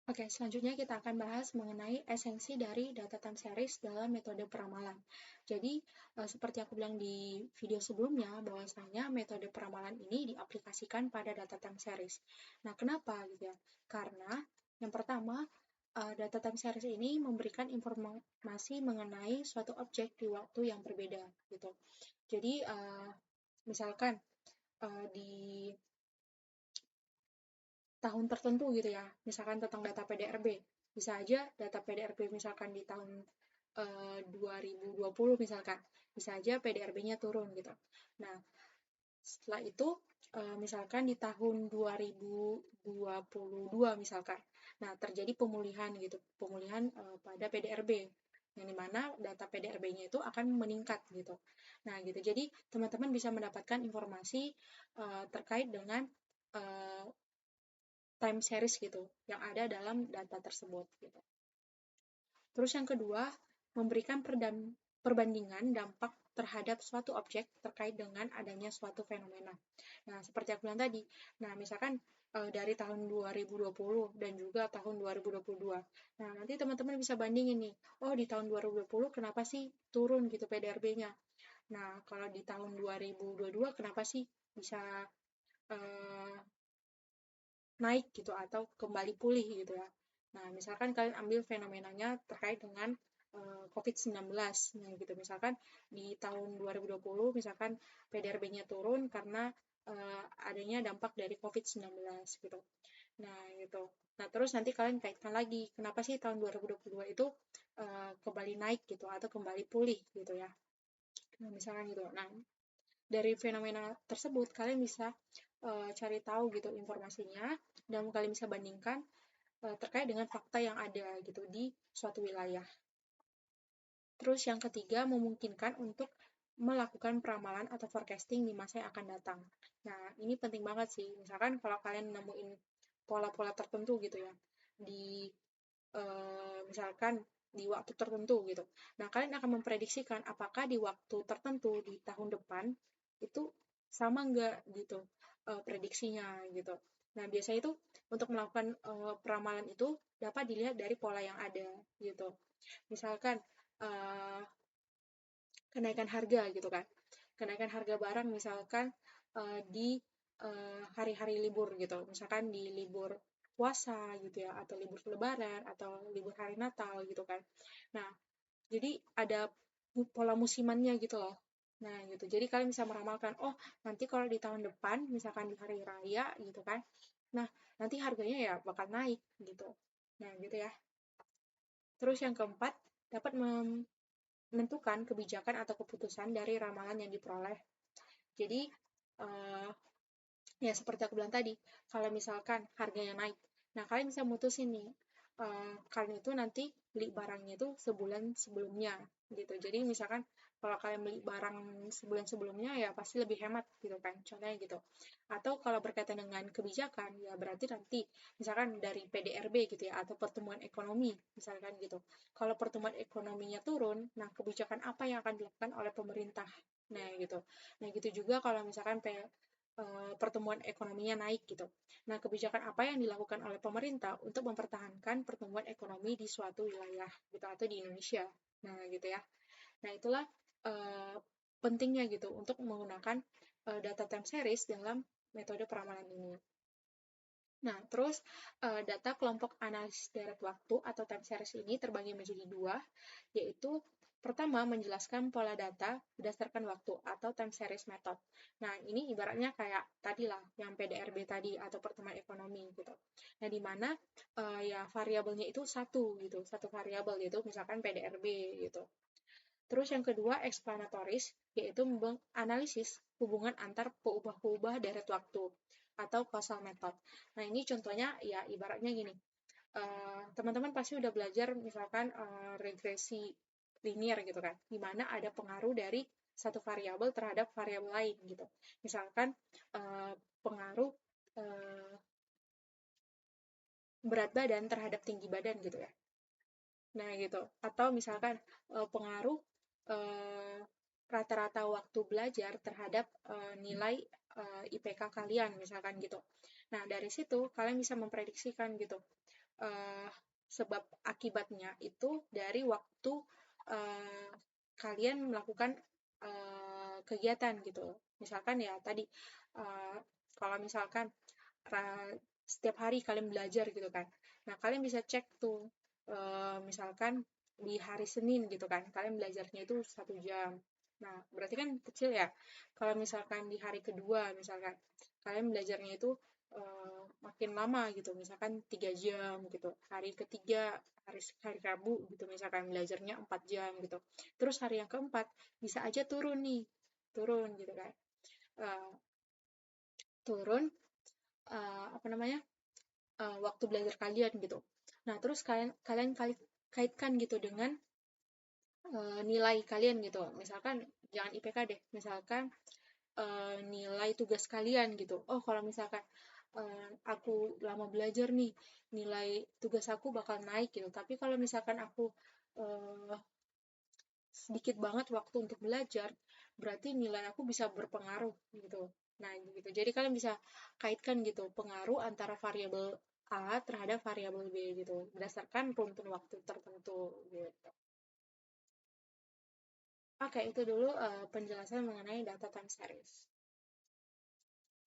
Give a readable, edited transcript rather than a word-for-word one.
Oke, selanjutnya kita akan bahas mengenai esensi dari data time series dalam metode peramalan. Jadi, seperti aku bilang di video sebelumnya, bahwasanya metode peramalan ini diaplikasikan pada data time series. Nah, kenapa gitu ya? Karena yang pertama, data time series ini memberikan informasi mengenai suatu objek di waktu yang berbeda gitu. Jadi, misalkan di tahun tertentu gitu ya, misalkan tentang data PDRB. Bisa aja data PDRB misalkan di tahun 2020 misalkan, bisa aja PDRB-nya turun gitu. Nah, setelah itu misalkan di tahun 2022 misalkan. Nah, terjadi pemulihan gitu, pemulihan pada PDRB yang dimana data PDRB-nya itu akan meningkat gitu. Nah, gitu. Jadi, teman-teman bisa mendapatkan informasi terkait dengan uh, time series gitu yang ada dalam data tersebut gitu. Terus yang kedua, memberikan perbandingan dampak terhadap suatu objek terkait dengan adanya suatu fenomena. Nah, seperti aku bilang tadi, nah misalkan dari tahun 2020 dan juga tahun 2022. Nah, nanti teman-teman bisa bandingin nih, oh di tahun 2020 kenapa sih turun gitu PDRB-nya? Nah, kalau di tahun 2022 kenapa sih bisa uh, naik gitu atau kembali pulih gitu ya. Nah, misalkan kalian ambil fenomenanya terkait dengan COVID-19. Nah, gitu. Misalkan di tahun 2020 misalkan PDRB-nya turun karena adanya dampak dari COVID-19 gitu. Nah, gitu. Nah, terus nanti kalian kaitkan lagi, kenapa sih tahun 2022 itu kembali naik gitu atau kembali pulih gitu ya. Nah, misalkan gitu. Nah, dari fenomena tersebut kalian bisa cari tahu gitu informasinya dan kalian bisa bandingkan terkait dengan fakta yang ada gitu di suatu wilayah. Terus yang ketiga memungkinkan untuk melakukan peramalan atau forecasting di masa yang akan datang. Nah, ini penting banget sih. Misalkan kalau kalian nemuin pola-pola tertentu gitu ya di misalkan di waktu tertentu gitu. Nah, kalian akan memprediksikan apakah di waktu tertentu di tahun depan itu sama nggak gitu prediksinya gitu. Nah, biasanya itu untuk melakukan peramalan itu dapat dilihat dari pola yang ada gitu. Misalkan uh, kenaikan harga gitu kan. Kenaikan harga barang misalkan di hari-hari libur gitu. Misalkan di libur puasa gitu ya, atau libur lebaran, atau libur hari Natal gitu kan. Nah, jadi ada pola musimannya gitu loh. Nah, gitu. Jadi kalian bisa meramalkan, oh, nanti kalau di tahun depan, misalkan di hari raya gitu kan. Nah, nanti harganya ya bakal naik gitu. Nah, gitu ya. Terus yang keempat, dapat menentukan kebijakan atau keputusan dari ramalan yang diperoleh. Jadi, uh, ya seperti aku bilang tadi, kalau misalkan harganya naik, nah kalian bisa mutusin nih, kalian itu nanti beli barangnya itu sebulan sebelumnya gitu. Jadi misalkan kalau kalian beli barang sebulan sebelumnya ya pasti lebih hemat gitu kan, contohnya gitu. Atau kalau berkaitan dengan kebijakan ya berarti nanti misalkan dari PDRB gitu ya atau pertumbuhan ekonomi misalkan gitu. Kalau pertumbuhan ekonominya turun, nah kebijakan apa yang akan dilakukan oleh pemerintah? Nah gitu. Nah gitu juga kalau misalkan pertumbuhan ekonominya naik gitu. Nah, kebijakan apa yang dilakukan oleh pemerintah untuk mempertahankan pertumbuhan ekonomi di suatu wilayah gitu atau di Indonesia. Nah, gitu ya. Nah, itulah uh, pentingnya gitu untuk menggunakan data time series dalam metode peramalan ini. Nah, terus data kelompok analisis deret waktu atau time series ini terbagi menjadi dua, yaitu pertama menjelaskan pola data berdasarkan waktu atau time series method. Nah, ini ibaratnya kayak tadi lah, yang PDRB tadi atau pertemuan ekonomi gitu. Nah, di mana ya variabelnya itu satu gitu, satu variabel gitu, misalkan PDRB gitu. Terus yang kedua explanatoris, yaitu menganalisis hubungan antar peubah-peubah deret waktu atau causal method. Nah, ini contohnya ya ibaratnya gini. Teman-teman pasti udah belajar misalkan regresi linear gitu kan, di mana ada pengaruh dari satu variabel terhadap variabel lain gitu. Misalkan pengaruh uh, berat badan terhadap tinggi badan gitu ya. Nah, gitu. Atau misalkan pengaruh uh, rata-rata waktu belajar terhadap nilai IPK kalian misalkan gitu. Nah, dari situ kalian bisa memprediksikan gitu. uh, sebab akibatnya itu dari waktu uh, kalian melakukan kegiatan gitu. Misalkan ya tadi uh, kalau misalkan setiap hari kalian belajar gitu kan. Nah, kalian bisa cek tuh misalkan di hari Senin gitu kan, kalian belajarnya itu 1 jam. Nah, berarti kan kecil ya. Kalau misalkan di hari kedua, misalkan kalian belajarnya itu makin lama gitu, misalkan 3 jam gitu. Hari ketiga, hari Rabu gitu, misalkan belajarnya 4 jam gitu. Terus hari yang keempat bisa aja turun nih, turun gitu kan. Eh, turun apa namanya waktu belajar kalian gitu. Nah, terus kalian kalian kaitkan gitu dengan nilai kalian gitu. Misalkan jangan IPK deh, misalkan nilai tugas kalian gitu. Oh, kalau misalkan aku lama belajar nih, nilai tugas aku bakal naik gitu. Tapi kalau misalkan aku uh, sedikit banget waktu untuk belajar, berarti nilai aku bisa berpengaruh gitu. Nah, gitu. Jadi kalian bisa kaitkan gitu pengaruh antara variabel A terhadap variabel B gitu, berdasarkan runtun waktu tertentu gitu. Oke, itu dulu penjelasan mengenai data time series.